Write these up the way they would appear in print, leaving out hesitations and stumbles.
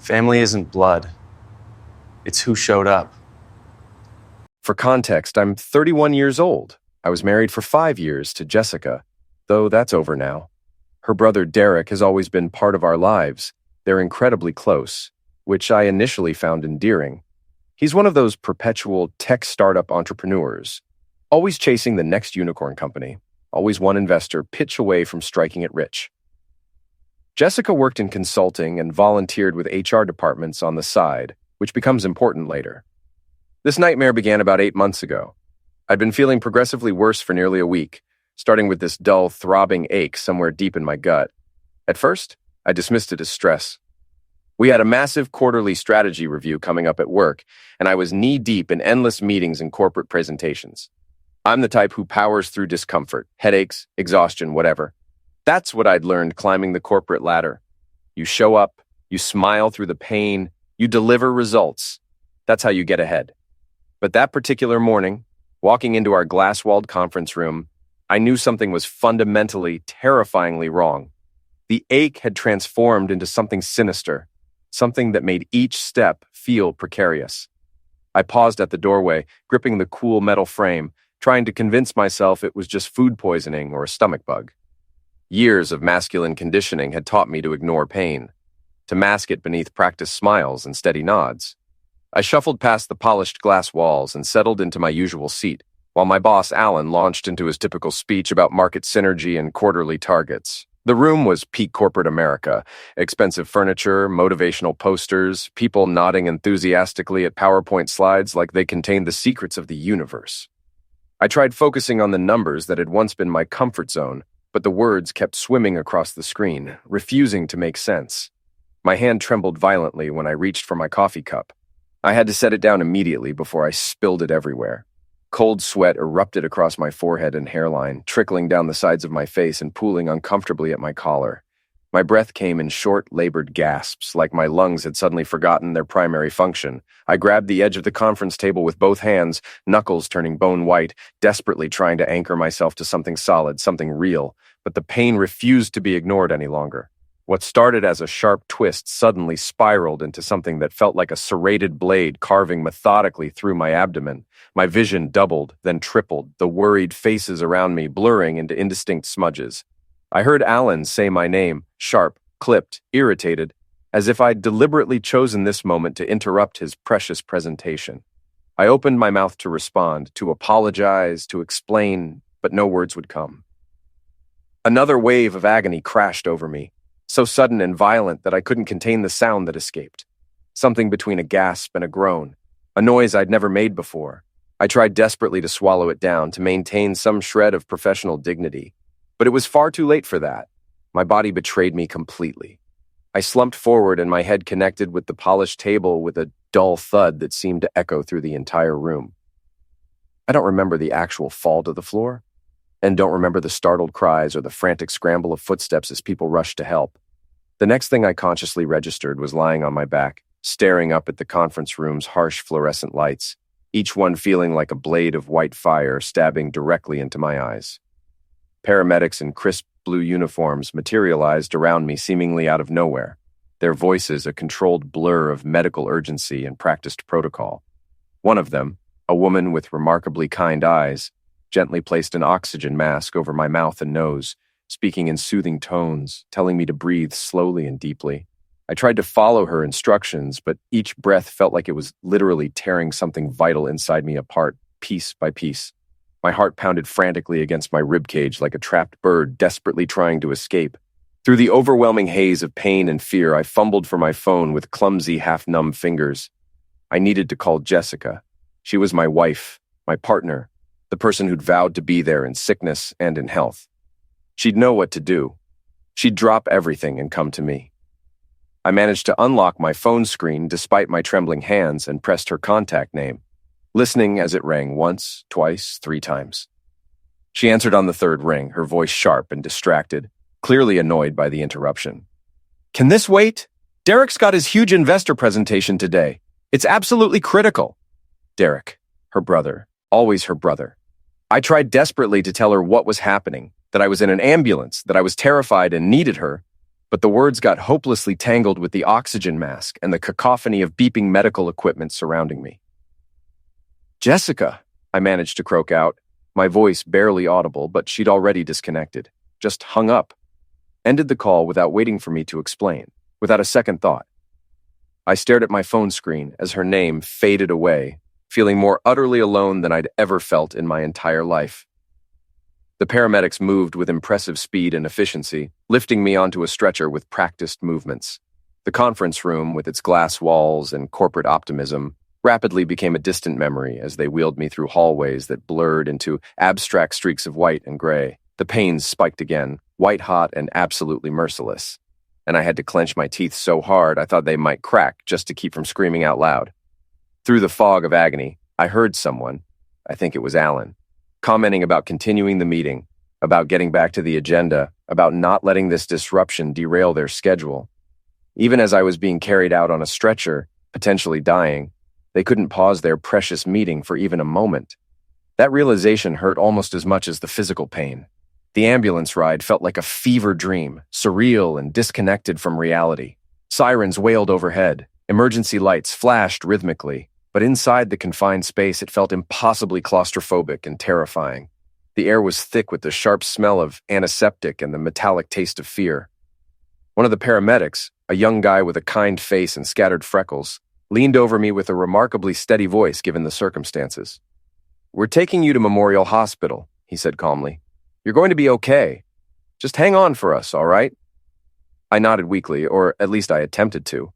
Family isn't blood. It's who showed up. For context, I'm 31 years old. I was married for 5 years to Jessica, though that's over now. Her brother Derek has always been part of our lives. They're incredibly close, which I initially found endearing. He's one of those perpetual tech startup entrepreneurs, always chasing the next unicorn company, always one investor pitch away from striking it rich. Jessica worked in consulting and volunteered with HR departments on the side, which becomes important later. This nightmare began about 8 months ago. I'd been feeling progressively worse for nearly a week, starting with this dull, throbbing ache somewhere deep in my gut. At first, I dismissed it as stress. We had a massive quarterly strategy review coming up at work, and I was knee-deep in endless meetings and corporate presentations. I'm the type who powers through discomfort, headaches, exhaustion, whatever. That's what I'd learned climbing the corporate ladder. You show up, you smile through the pain, you deliver results. That's how you get ahead. But that particular morning, walking into our glass-walled conference room, I knew something was fundamentally, terrifyingly wrong. The ache had transformed into something sinister, something that made each step feel precarious. I paused at the doorway, gripping the cool metal frame, trying to convince myself it was just food poisoning or a stomach bug. Years of masculine conditioning had taught me to ignore pain, to mask it beneath practiced smiles and steady nods. I shuffled past the polished glass walls and settled into my usual seat, while my boss, Alan, launched into his typical speech about market synergy and quarterly targets. The room was peak corporate America: expensive furniture, motivational posters, people nodding enthusiastically at PowerPoint slides like they contained the secrets of the universe. I tried focusing on the numbers that had once been my comfort zone, but the words kept swimming across the screen, refusing to make sense. My hand trembled violently when I reached for my coffee cup. I had to set it down immediately before I spilled it everywhere. Cold sweat erupted across my forehead and hairline, trickling down the sides of my face and pooling uncomfortably at my collar. My breath came in short, labored gasps, like my lungs had suddenly forgotten their primary function. I grabbed the edge of the conference table with both hands, knuckles turning bone white, desperately trying to anchor myself to something solid, something real. But the pain refused to be ignored any longer. What started as a sharp twist suddenly spiraled into something that felt like a serrated blade carving methodically through my abdomen. My vision doubled, then tripled, the worried faces around me blurring into indistinct smudges. I heard Alan say my name, sharp, clipped, irritated, as if I'd deliberately chosen this moment to interrupt his precious presentation. I opened my mouth to respond, to apologize, to explain, but no words would come. Another wave of agony crashed over me, so sudden and violent that I couldn't contain the sound that escaped. Something between a gasp and a groan, a noise I'd never made before. I tried desperately to swallow it down, to maintain some shred of professional dignity. But it was far too late for that. My body betrayed me completely. I slumped forward and my head connected with the polished table with a dull thud that seemed to echo through the entire room. I don't remember the actual fall to the floor, and don't remember the startled cries or the frantic scramble of footsteps as people rushed to help. The next thing I consciously registered was lying on my back, staring up at the conference room's harsh fluorescent lights, each one feeling like a blade of white fire stabbing directly into my eyes. Paramedics in crisp blue uniforms materialized around me seemingly out of nowhere, their voices a controlled blur of medical urgency and practiced protocol. One of them, a woman with remarkably kind eyes, gently placed an oxygen mask over my mouth and nose, speaking in soothing tones, telling me to breathe slowly and deeply. I tried to follow her instructions, but each breath felt like it was literally tearing something vital inside me apart, piece by piece. My heart pounded frantically against my ribcage like a trapped bird desperately trying to escape. Through the overwhelming haze of pain and fear, I fumbled for my phone with clumsy, half-numb fingers. I needed to call Jessica. She was my wife, my partner, the person who'd vowed to be there in sickness and in health. She'd know what to do. She'd drop everything and come to me. I managed to unlock my phone screen despite my trembling hands and pressed her contact name, listening as it rang once, twice, 3 times. She answered on the third ring, her voice sharp and distracted, clearly annoyed by the interruption. "Can this wait? Derek's got his huge investor presentation today. It's absolutely critical." Derek, her brother, always her brother. I tried desperately to tell her what was happening, that I was in an ambulance, that I was terrified and needed her, but the words got hopelessly tangled with the oxygen mask and the cacophony of beeping medical equipment surrounding me. "Jessica," I managed to croak out, my voice barely audible, but she'd already disconnected, just hung up, ended the call without waiting for me to explain, without a second thought. I stared at my phone screen as her name faded away, feeling more utterly alone than I'd ever felt in my entire life. The paramedics moved with impressive speed and efficiency, lifting me onto a stretcher with practiced movements. The conference room, with its glass walls and corporate optimism, rapidly became a distant memory as they wheeled me through hallways that blurred into abstract streaks of white and gray. The pains spiked again, white-hot and absolutely merciless, and I had to clench my teeth so hard I thought they might crack just to keep from screaming out loud. Through the fog of agony, I heard someone, I think it was Alan, commenting about continuing the meeting, about getting back to the agenda, about not letting this disruption derail their schedule. Even as I was being carried out on a stretcher, potentially dying, they couldn't pause their precious meeting for even a moment. That realization hurt almost as much as the physical pain. The ambulance ride felt like a fever dream, surreal and disconnected from reality. Sirens wailed overhead, emergency lights flashed rhythmically, but inside the confined space it felt impossibly claustrophobic and terrifying. The air was thick with the sharp smell of antiseptic and the metallic taste of fear. One of the paramedics, a young guy with a kind face and scattered freckles, leaned over me with a remarkably steady voice given the circumstances. "We're taking you to Memorial Hospital," he said calmly. "You're going to be okay. Just hang on for us, all right?" I nodded weakly, or at least I attempted to.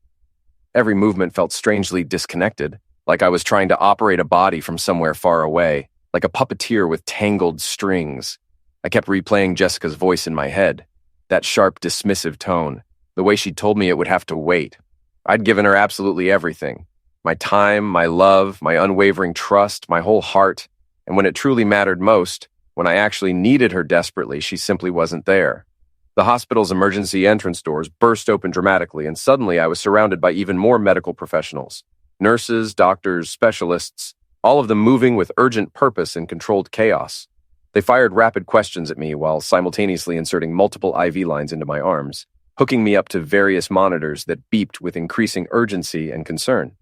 Every movement felt strangely disconnected, like I was trying to operate a body from somewhere far away, like a puppeteer with tangled strings. I kept replaying Jessica's voice in my head, that sharp, dismissive tone, the way she told me it would have to wait. I'd given her absolutely everything. My time, my love, my unwavering trust, my whole heart, and when it truly mattered most, when I actually needed her desperately, she simply wasn't there. The hospital's emergency entrance doors burst open dramatically, and suddenly I was surrounded by even more medical professionals. Nurses, doctors, specialists, all of them moving with urgent purpose in controlled chaos. They fired rapid questions at me while simultaneously inserting multiple IV lines into my arms, hooking me up to various monitors that beeped with increasing urgency and concern.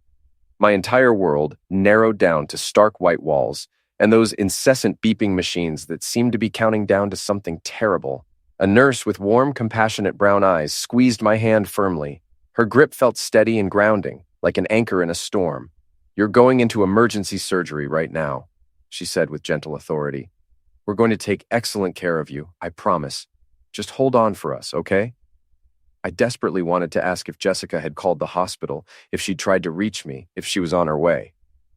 My entire world narrowed down to stark white walls and those incessant beeping machines that seemed to be counting down to something terrible. A nurse with warm, compassionate brown eyes squeezed my hand firmly. Her grip felt steady and grounding, like an anchor in a storm. "You're going into emergency surgery right now," she said with gentle authority. "We're going to take excellent care of you, I promise. Just hold on for us, okay?" I desperately wanted to ask if Jessica had called the hospital, if she'd tried to reach me, if she was on her way.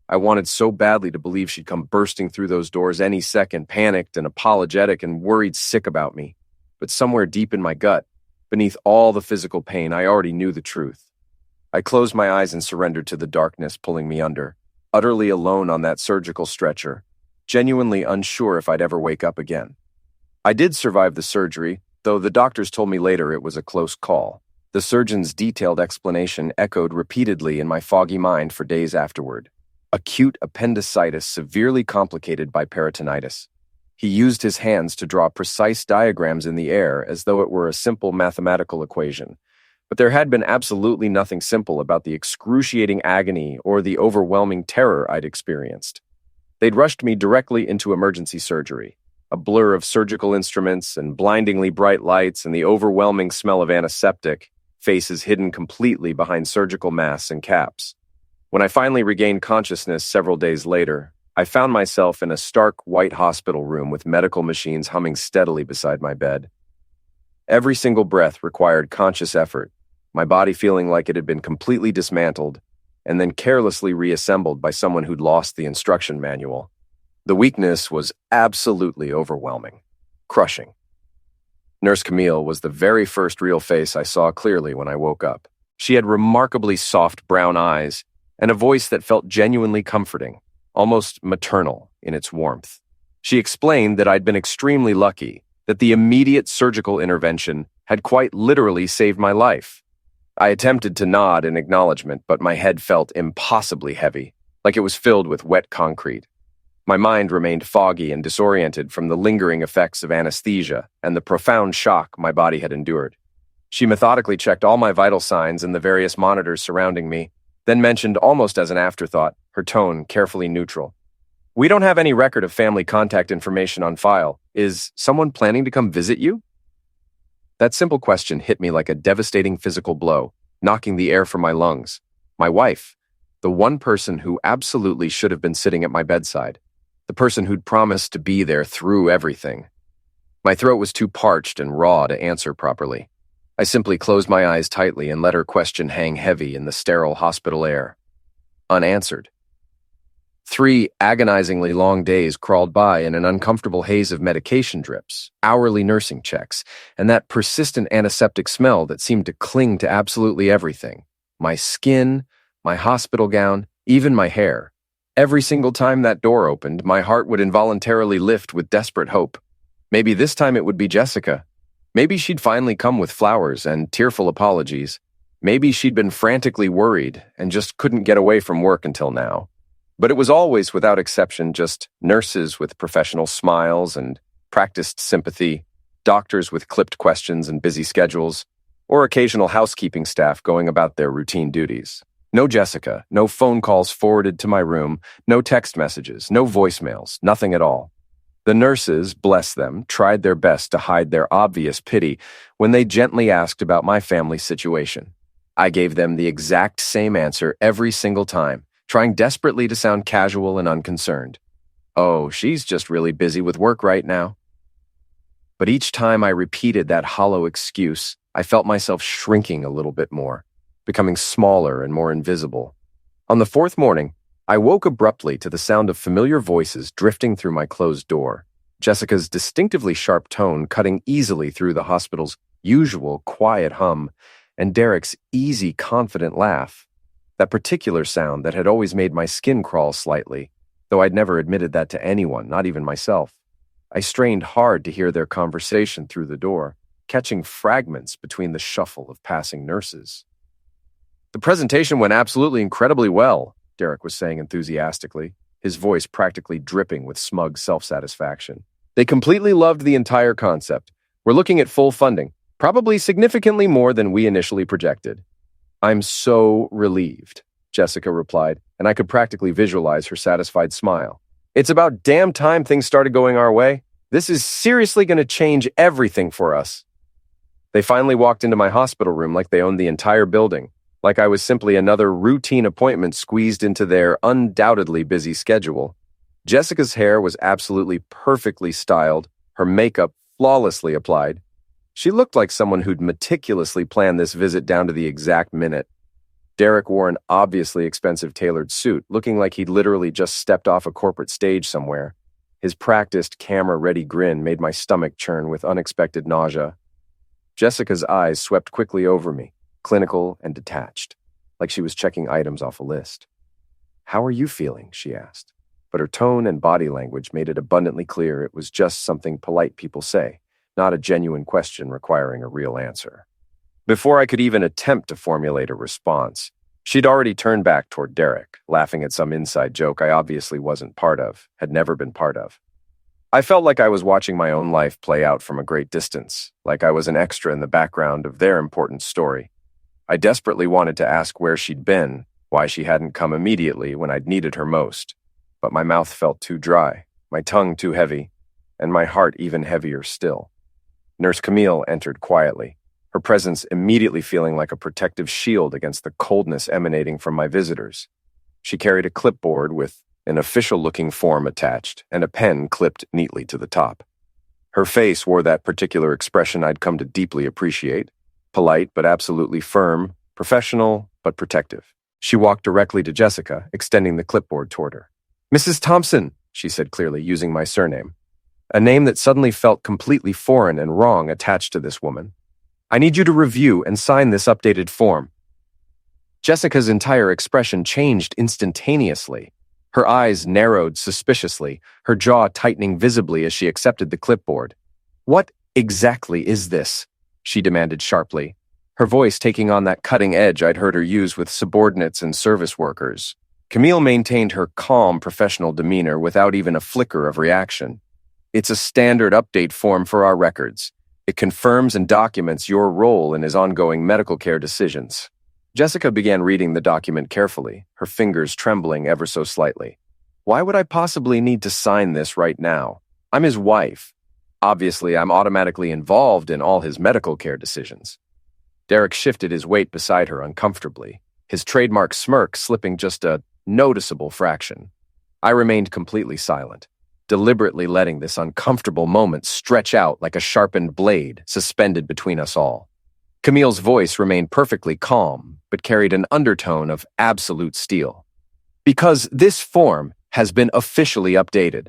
I wanted so badly to believe she'd come bursting through those doors any second, panicked and apologetic and worried sick about me. But somewhere deep in my gut, beneath all the physical pain, I already knew the truth. I closed my eyes and surrendered to the darkness pulling me under, utterly alone on that surgical stretcher, genuinely unsure if I'd ever wake up again. I did survive the surgery, though the doctors told me later it was a close call. The surgeon's detailed explanation echoed repeatedly in my foggy mind for days afterward. Acute appendicitis severely complicated by peritonitis. He used his hands to draw precise diagrams in the air as though it were a simple mathematical equation. But there had been absolutely nothing simple about the excruciating agony or the overwhelming terror I'd experienced. They'd rushed me directly into emergency surgery, a blur of surgical instruments and blindingly bright lights and the overwhelming smell of antiseptic, faces hidden completely behind surgical masks and caps. When I finally regained consciousness several days later, I found myself in a stark white hospital room with medical machines humming steadily beside my bed. Every single breath required conscious effort, my body feeling like it had been completely dismantled and then carelessly reassembled by someone who'd lost the instruction manual. The weakness was absolutely overwhelming, crushing. Nurse Camille was the very first real face I saw clearly when I woke up. She had remarkably soft brown eyes and a voice that felt genuinely comforting, almost maternal in its warmth. She explained that I'd been extremely lucky, that the immediate surgical intervention had quite literally saved my life. I attempted to nod in acknowledgement, but my head felt impossibly heavy, like it was filled with wet concrete. My mind remained foggy and disoriented from the lingering effects of anesthesia and the profound shock my body had endured. She methodically checked all my vital signs and the various monitors surrounding me, then mentioned almost as an afterthought, her tone carefully neutral. "We don't have any record of family contact information on file. Is someone planning to come visit you?" That simple question hit me like a devastating physical blow, knocking the air from my lungs. My wife, the one person who absolutely should have been sitting at my bedside, the person who'd promised to be there through everything. My throat was too parched and raw to answer properly. I simply closed my eyes tightly and let her question hang heavy in the sterile hospital air. Unanswered. 3 agonizingly long days crawled by in an uncomfortable haze of medication drips, hourly nursing checks, and that persistent antiseptic smell that seemed to cling to absolutely everything. My skin, my hospital gown, even my hair. Every single time that door opened, my heart would involuntarily lift with desperate hope. Maybe this time it would be Jessica. Maybe she'd finally come with flowers and tearful apologies. Maybe she'd been frantically worried and just couldn't get away from work until now. But it was always, without exception, just nurses with professional smiles and practiced sympathy, doctors with clipped questions and busy schedules, or occasional housekeeping staff going about their routine duties. No Jessica, no phone calls forwarded to my room, no text messages, no voicemails, nothing at all. The nurses, bless them, tried their best to hide their obvious pity when they gently asked about my family situation. I gave them the exact same answer every single time, trying desperately to sound casual and unconcerned. "Oh, she's just really busy with work right now." But each time I repeated that hollow excuse, I felt myself shrinking a little bit more, becoming smaller and more invisible. On the 4th morning, I woke abruptly to the sound of familiar voices drifting through my closed door, Jessica's distinctively sharp tone cutting easily through the hospital's usual quiet hum, and Derek's easy, confident laugh. That particular sound that had always made my skin crawl slightly, though I'd never admitted that to anyone, not even myself. I strained hard to hear their conversation through the door, catching fragments between the shuffle of passing nurses. "The presentation went absolutely incredibly well," Derek was saying enthusiastically, his voice practically dripping with smug self-satisfaction. "They completely loved the entire concept. We're looking at full funding, probably significantly more than we initially projected." "I'm so relieved," Jessica replied, and I could practically visualize her satisfied smile. "It's about damn time things started going our way. This is seriously going to change everything for us." They finally walked into my hospital room like they owned the entire building, like I was simply another routine appointment squeezed into their undoubtedly busy schedule. Jessica's hair was absolutely perfectly styled, her makeup flawlessly applied. She looked like someone who'd meticulously planned this visit down to the exact minute. Derek wore an obviously expensive tailored suit, looking like he'd literally just stepped off a corporate stage somewhere. His practiced, camera-ready grin made my stomach churn with unexpected nausea. Jessica's eyes swept quickly over me, clinical and detached, like she was checking items off a list. "How are you feeling?" she asked, but her tone and body language made it abundantly clear it was just something polite people say, not a genuine question requiring a real answer. Before I could even attempt to formulate a response, she'd already turned back toward Derek, laughing at some inside joke I obviously wasn't part of, had never been part of. I felt like I was watching my own life play out from a great distance, like I was an extra in the background of their important story. I desperately wanted to ask where she'd been, why she hadn't come immediately when I'd needed her most, but my mouth felt too dry, my tongue too heavy, and my heart even heavier still. Nurse Camille entered quietly, her presence immediately feeling like a protective shield against the coldness emanating from my visitors. She carried a clipboard with an official-looking form attached and a pen clipped neatly to the top. Her face wore that particular expression I'd come to deeply appreciate, polite but absolutely firm, professional but protective. She walked directly to Jessica, extending the clipboard toward her. "Mrs. Thompson," she said clearly, using my surname. A name that suddenly felt completely foreign and wrong attached to this woman. "I need you to review and sign this updated form." Jessica's entire expression changed instantaneously. Her eyes narrowed suspiciously, her jaw tightening visibly as she accepted the clipboard. "What exactly is this?" she demanded sharply, her voice taking on that cutting edge I'd heard her use with subordinates and service workers. Camille maintained her calm professional demeanor without even a flicker of reaction. "It's a standard update form for our records. It confirms and documents your role in his ongoing medical care decisions. Jessica began reading the document carefully, her fingers trembling ever so slightly. Why would I possibly need to sign this right now? I'm his wife. Obviously, I'm automatically involved in all his medical care decisions. Derek shifted his weight beside her uncomfortably, his trademark smirk slipping just a noticeable fraction. I remained completely silent, deliberately letting this uncomfortable moment stretch out like a sharpened blade suspended between us all. Camille's voice remained perfectly calm, but carried an undertone of absolute steel. Because this form has been officially updated.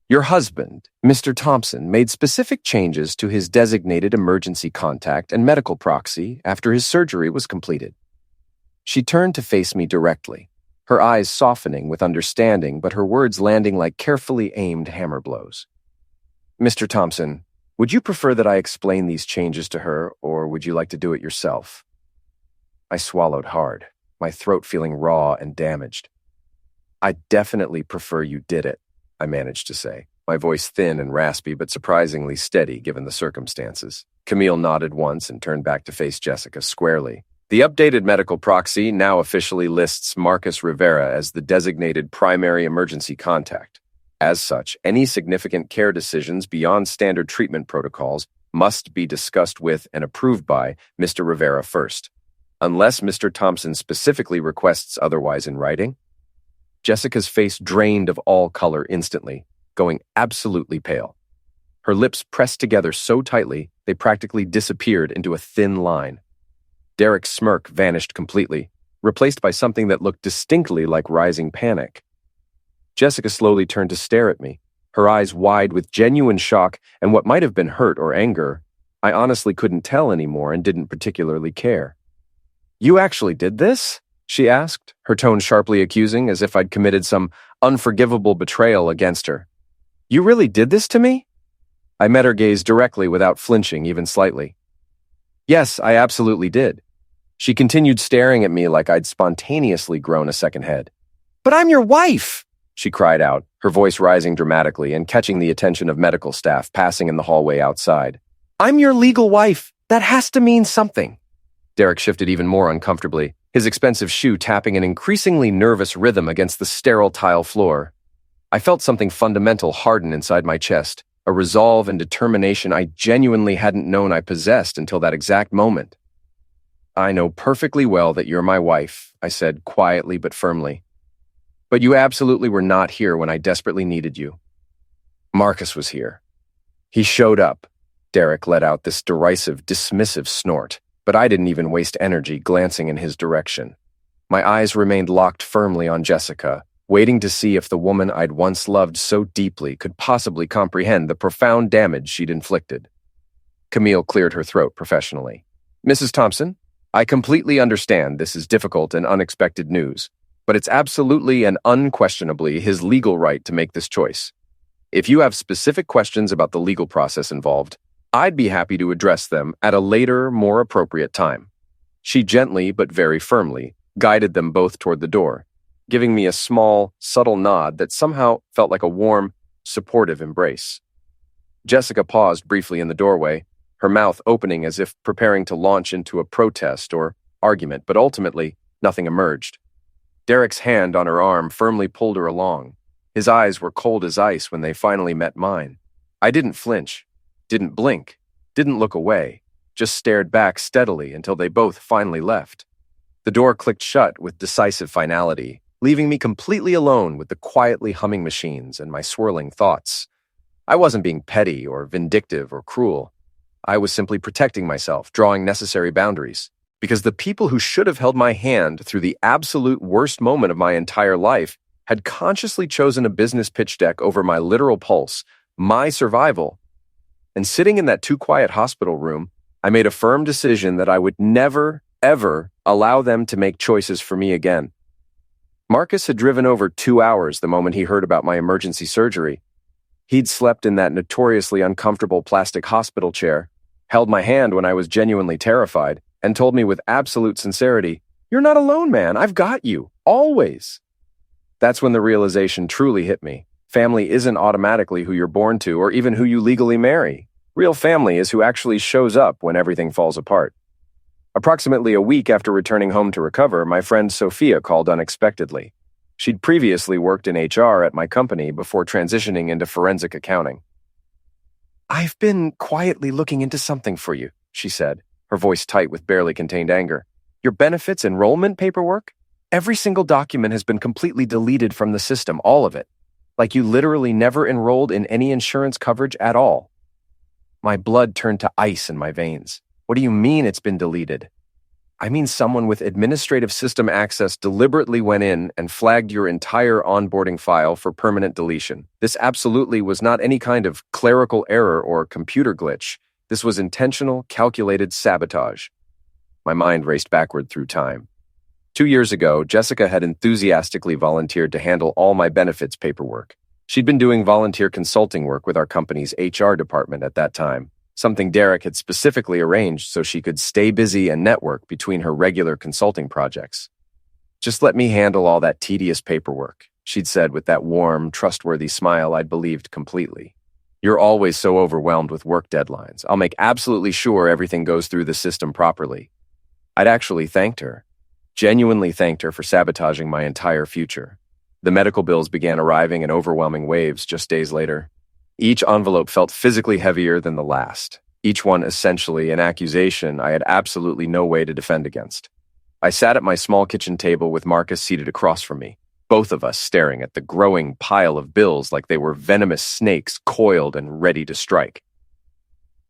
Your husband, Mr. Thompson, made specific changes to his designated emergency contact and medical proxy after his surgery was completed. She turned to face me directly, her eyes softening with understanding, but her words landing like carefully aimed hammer blows. Mr. Thompson, would you prefer that I explain these changes to her, or would you like to do it yourself? I swallowed hard, my throat feeling raw and damaged. I definitely prefer you did it, I managed to say, my voice thin and raspy but surprisingly steady given the circumstances. Camille nodded once and turned back to face Jessica squarely. The updated medical proxy now officially lists Marcus Rivera as the designated primary emergency contact. As such, any significant care decisions beyond standard treatment protocols must be discussed with and approved by Mr. Rivera first, unless Mr. Thompson specifically requests otherwise in writing. Jessica's face drained of all color instantly, going absolutely pale. Her lips pressed together so tightly they practically disappeared into a thin line. Derek's smirk vanished completely, replaced by something that looked distinctly like rising panic. Jessica slowly turned to stare at me, her eyes wide with genuine shock and what might have been hurt or anger. I honestly couldn't tell anymore and didn't particularly care. You actually did this? She asked, her tone sharply accusing, as if I'd committed some unforgivable betrayal against her. You really did this to me? I met her gaze directly without flinching even slightly. Yes, I absolutely did. She continued staring at me like I'd spontaneously grown a second head. But I'm your wife, she cried out, her voice rising dramatically and catching the attention of medical staff passing in the hallway outside. I'm your legal wife. That has to mean something. Derek shifted even more uncomfortably, his expensive shoe tapping an increasingly nervous rhythm against the sterile tile floor. I felt something fundamental harden inside my chest, a resolve and determination I genuinely hadn't known I possessed until that exact moment. I know perfectly well that you're my wife, I said quietly but firmly. But you absolutely were not here when I desperately needed you. Marcus was here. He showed up. Derek let out this derisive, dismissive snort, but I didn't even waste energy glancing in his direction. My eyes remained locked firmly on Jessica, waiting to see if the woman I'd once loved so deeply could possibly comprehend the profound damage she'd inflicted. Camille cleared her throat professionally. Mrs. Thompson, I completely understand this is difficult and unexpected news, but it's absolutely and unquestionably his legal right to make this choice. If you have specific questions about the legal process involved, I'd be happy to address them at a later, more appropriate time. She gently but very firmly guided them both toward the door, giving me a small, subtle nod that somehow felt like a warm, supportive embrace. Jessica paused briefly in the doorway, her mouth opening as if preparing to launch into a protest or argument, but ultimately, nothing emerged. Derek's hand on her arm firmly pulled her along. His eyes were cold as ice when they finally met mine. I didn't flinch, didn't blink, didn't look away, just stared back steadily until they both finally left. The door clicked shut with decisive finality, leaving me completely alone with the quietly humming machines and my swirling thoughts. I wasn't being petty or vindictive or cruel. I was simply protecting myself, drawing necessary boundaries, because the people who should have held my hand through the absolute worst moment of my entire life had consciously chosen a business pitch deck over my literal pulse, my survival. And sitting in that too-quiet hospital room, I made a firm decision that I would never, ever allow them to make choices for me again. Marcus had driven over 2 hours the moment he heard about my emergency surgery. He'd slept in that notoriously uncomfortable plastic hospital chair, held my hand when I was genuinely terrified, and told me with absolute sincerity, "You're not alone, man. I've got you. Always." That's when the realization truly hit me. Family isn't automatically who you're born to or even who you legally marry. Real family is who actually shows up when everything falls apart. Approximately a week after returning home to recover, my friend Sophia called unexpectedly. She'd previously worked in HR at my company before transitioning into forensic accounting. "I've been quietly looking into something for you," she said, her voice tight with barely contained anger. "Your benefits enrollment paperwork? Every single document has been completely deleted from the system, all of it. Like you literally never enrolled in any insurance coverage at all." My blood turned to ice in my veins. "What do you mean it's been deleted?" "I mean someone with administrative system access deliberately went in and flagged your entire onboarding file for permanent deletion. This absolutely was not any kind of clerical error or computer glitch. This was intentional, calculated sabotage." My mind raced backward through time. 2 years ago, Jessica had enthusiastically volunteered to handle all my benefits paperwork. She'd been doing volunteer consulting work with our company's HR department at that time, something Derek had specifically arranged so she could stay busy and network between her regular consulting projects. "Just let me handle all that tedious paperwork," she'd said with that warm, trustworthy smile I'd believed completely. "You're always so overwhelmed with work deadlines. I'll make absolutely sure everything goes through the system properly." I'd actually thanked her. Genuinely thanked her for sabotaging my entire future. The medical bills began arriving in overwhelming waves just days later. Each envelope felt physically heavier than the last, each one essentially an accusation I had absolutely no way to defend against. I sat at my small kitchen table with Marcus seated across from me, both of us staring at the growing pile of bills like they were venomous snakes coiled and ready to strike.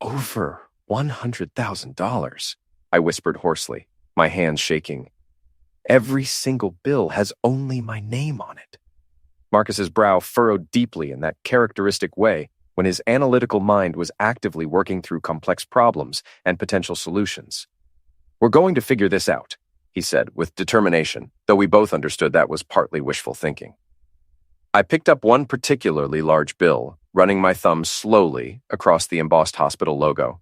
"Over $100,000, I whispered hoarsely, my hands shaking. "Every single bill has only my name on it." Marcus's brow furrowed deeply in that characteristic way when his analytical mind was actively working through complex problems and potential solutions. "We're going to figure this out," he said with determination, though we both understood that was partly wishful thinking. I picked up one particularly large bill, running my thumb slowly across the embossed hospital logo.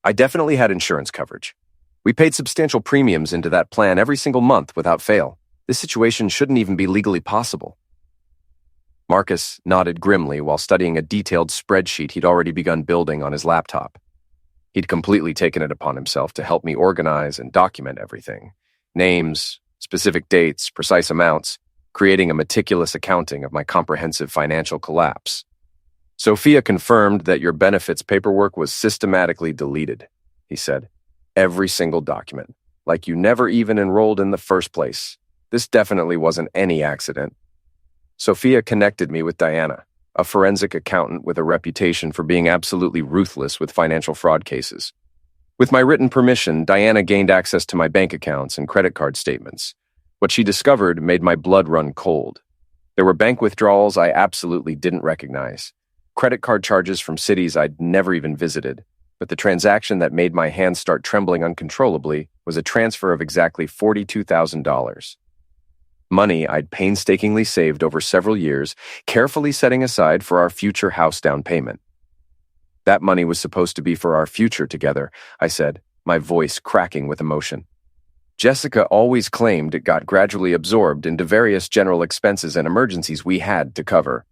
I definitely had insurance coverage. We paid substantial premiums into that plan every single month without fail. This situation shouldn't even be legally possible. Marcus nodded grimly while studying a detailed spreadsheet he'd already begun building on his laptop. He'd completely taken it upon himself to help me organize and document everything. Names, specific dates, precise amounts, creating a meticulous accounting of my comprehensive financial collapse. "Sophia confirmed that your benefits paperwork was systematically deleted," he said. "Every single document, like you never even enrolled in the first place. This definitely wasn't any accident." Sophia connected me with Diana, a forensic accountant with a reputation for being absolutely ruthless with financial fraud cases. With my written permission, Diana gained access to my bank accounts and credit card statements. What she discovered made my blood run cold. There were bank withdrawals I absolutely didn't recognize, credit card charges from cities I'd never even visited. But the transaction that made my hands start trembling uncontrollably was a transfer of exactly $42,000. Money I'd painstakingly saved over several years, carefully setting aside for our future house down payment. "That money was supposed to be for our future together," I said, my voice cracking with emotion. "Jessica always claimed it got gradually absorbed into various general expenses and emergencies we had to cover."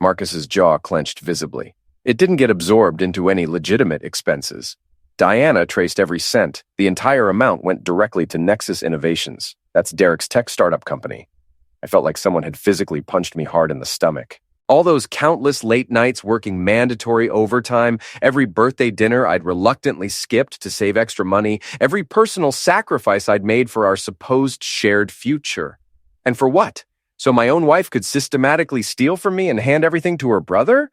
Marcus's jaw clenched visibly. "It didn't get absorbed into any legitimate expenses. Diana traced every cent. The entire amount went directly to Nexus Innovations. That's Derek's tech startup company." I felt like someone had physically punched me hard in the stomach. All those countless late nights working mandatory overtime, every birthday dinner I'd reluctantly skipped to save extra money, every personal sacrifice I'd made for our supposed shared future. And for what? So my own wife could systematically steal from me and hand everything to her brother?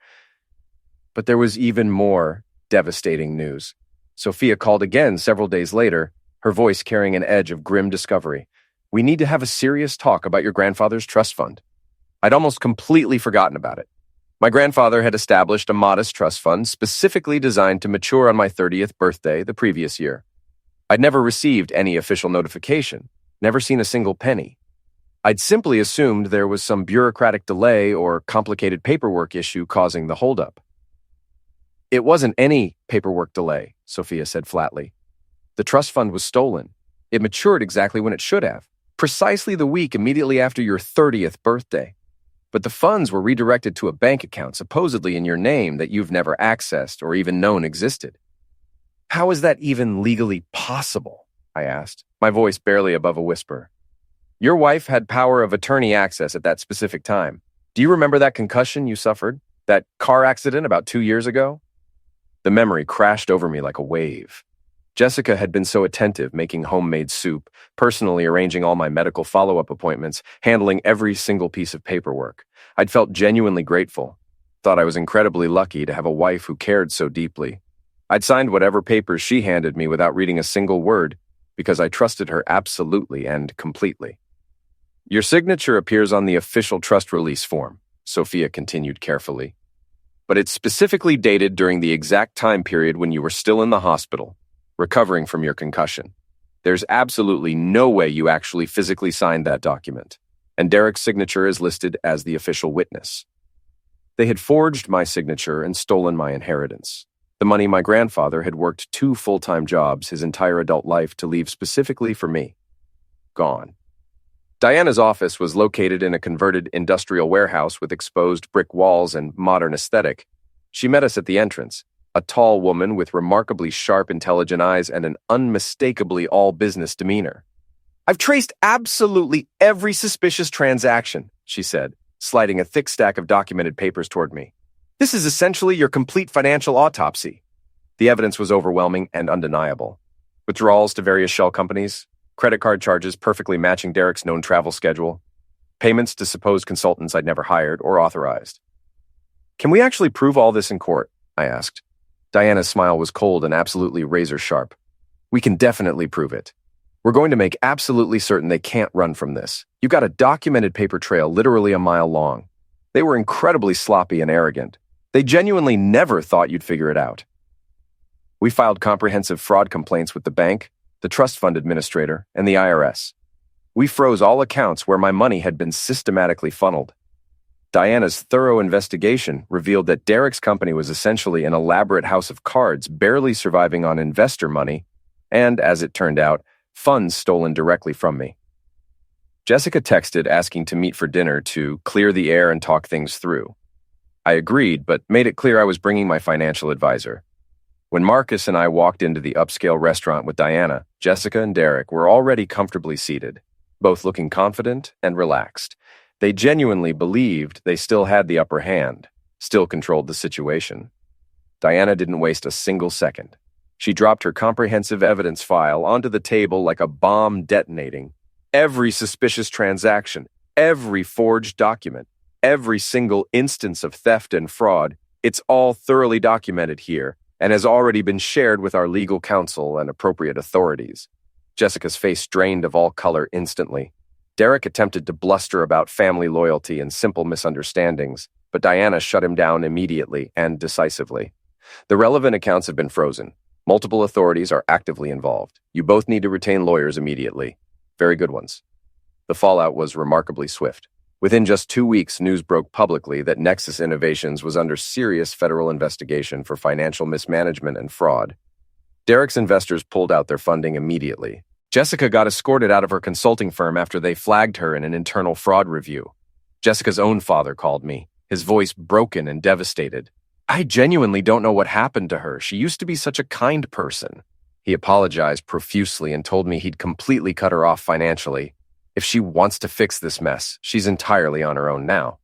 But there was even more devastating news. Sophia called again several days later, her voice carrying an edge of grim discovery. "We need to have a serious talk about your grandfather's trust fund." I'd almost completely forgotten about it. My grandfather had established a modest trust fund specifically designed to mature on my 30th birthday the previous year. I'd never received any official notification, never seen a single penny. I'd simply assumed there was some bureaucratic delay or complicated paperwork issue causing the holdup. "It wasn't any paperwork delay," Sophia said flatly. "The trust fund was stolen. It matured exactly when it should have, precisely the week immediately after your 30th birthday. but the funds were redirected to a bank account supposedly in your name that you've never accessed or even known existed. How is that even legally possible? I asked, my voice barely above a whisper. Your wife had power of attorney access at that specific time. Do you remember that concussion you suffered? That car accident about 2 years ago? The memory crashed over me like a wave. Jessica had been so attentive, making homemade soup, personally arranging all my medical follow-up appointments, handling every single piece of paperwork. I'd felt genuinely grateful. Thought I was incredibly lucky to have a wife who cared so deeply. I'd signed whatever papers she handed me without reading a single word, because I trusted her absolutely and completely. Your signature appears on the official trust release form, Sophia continued carefully. But it's specifically dated during the exact time period when you were still in the hospital, recovering from your concussion. There's absolutely no way you actually physically signed that document, and Derek's signature is listed as the official witness. They had forged my signature and stolen my inheritance, the money my grandfather had worked 2 full-time jobs his entire adult life to leave specifically for me. Gone. Diana's office was located in a converted industrial warehouse with exposed brick walls and modern aesthetic. She met us at the entrance, a tall woman with remarkably sharp, intelligent eyes and an unmistakably all-business demeanor. I've traced absolutely every suspicious transaction, she said, sliding a thick stack of documented papers toward me. This is essentially your complete financial autopsy. The evidence was overwhelming and undeniable. Withdrawals to various shell companies, credit card charges perfectly matching Derek's known travel schedule, payments to supposed consultants I'd never hired or authorized. Can we actually prove all this in court? I asked. Diana's smile was cold and absolutely razor-sharp. We can definitely prove it. We're going to make absolutely certain they can't run from this. You've got a documented paper trail literally a mile long. They were incredibly sloppy and arrogant. They genuinely never thought you'd figure it out. We filed comprehensive fraud complaints with the bank, the trust fund administrator, and the IRS. We froze all accounts where my money had been systematically funneled. Diana's thorough investigation revealed that Derek's company was essentially an elaborate house of cards barely surviving on investor money, and, as it turned out, funds stolen directly from me. Jessica texted asking to meet for dinner to clear the air and talk things through. I agreed, but made it clear I was bringing my financial advisor. When Marcus and I walked into the upscale restaurant with Diana, Jessica and Derek were already comfortably seated, both looking confident and relaxed. They genuinely believed they still had the upper hand, still controlled the situation. Diana didn't waste a single second. She dropped her comprehensive evidence file onto the table like a bomb detonating. Every suspicious transaction, every forged document, every single instance of theft and fraud, it's all thoroughly documented here and has already been shared with our legal counsel and appropriate authorities. Jessica's face drained of all color instantly. Derek attempted to bluster about family loyalty and simple misunderstandings, but Diana shut him down immediately and decisively. The relevant accounts have been frozen. Multiple authorities are actively involved. You both need to retain lawyers immediately. Very good ones. The fallout was remarkably swift. Within just 2 weeks, news broke publicly that Nexus Innovations was under serious federal investigation for financial mismanagement and fraud. Derek's investors pulled out their funding immediately. Jessica got escorted out of her consulting firm after they flagged her in an internal fraud review. Jessica's own father called me, his voice broken and devastated. I genuinely don't know what happened to her. She used to be such a kind person. He apologized profusely and told me he'd completely cut her off financially. If she wants to fix this mess, she's entirely on her own now.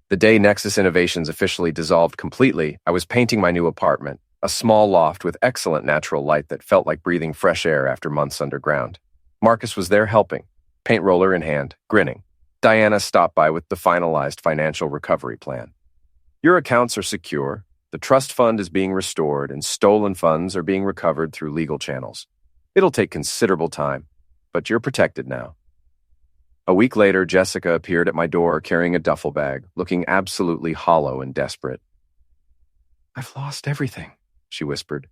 The day Nexus Innovations officially dissolved completely, I was painting my new apartment, a small loft with excellent natural light that felt like breathing fresh air after months underground. Marcus was there helping, paint roller in hand, grinning. Diana stopped by with the finalized financial recovery plan. Your accounts are secure, the trust fund is being restored, and stolen funds are being recovered through legal channels. It'll take considerable time, but you're protected now. A week later, Jessica appeared at my door carrying a duffel bag, looking absolutely hollow and desperate. I've lost everything, she whispered.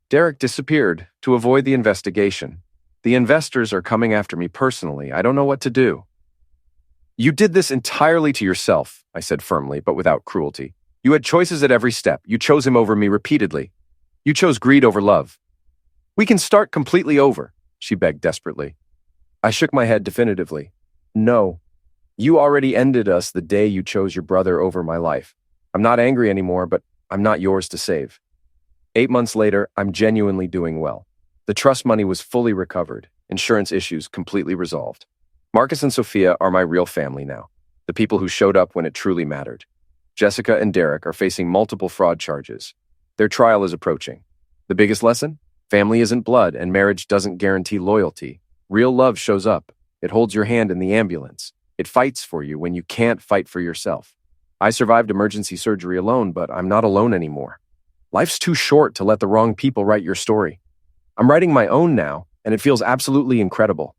Derek disappeared to avoid the investigation. The investors are coming after me personally. I don't know what to do. You did this entirely to yourself, I said firmly, but without cruelty. You had choices at every step. You chose him over me repeatedly. You chose greed over love. We can start completely over, she begged desperately. I shook my head definitively. No. You already ended us the day you chose your brother over my life. I'm not angry anymore, but I'm not yours to save. 8 months later, I'm genuinely doing well. The trust money was fully recovered, insurance issues completely resolved. Marcus and Sophia are my real family now, the people who showed up when it truly mattered. Jessica and Derek are facing multiple fraud charges. Their trial is approaching. The biggest lesson? Family isn't blood, and marriage doesn't guarantee loyalty. Real love shows up. It holds your hand in the ambulance. It fights for you when you can't fight for yourself. I survived emergency surgery alone, but I'm not alone anymore. Life's too short to let the wrong people write your story. I'm writing my own now, and it feels absolutely incredible.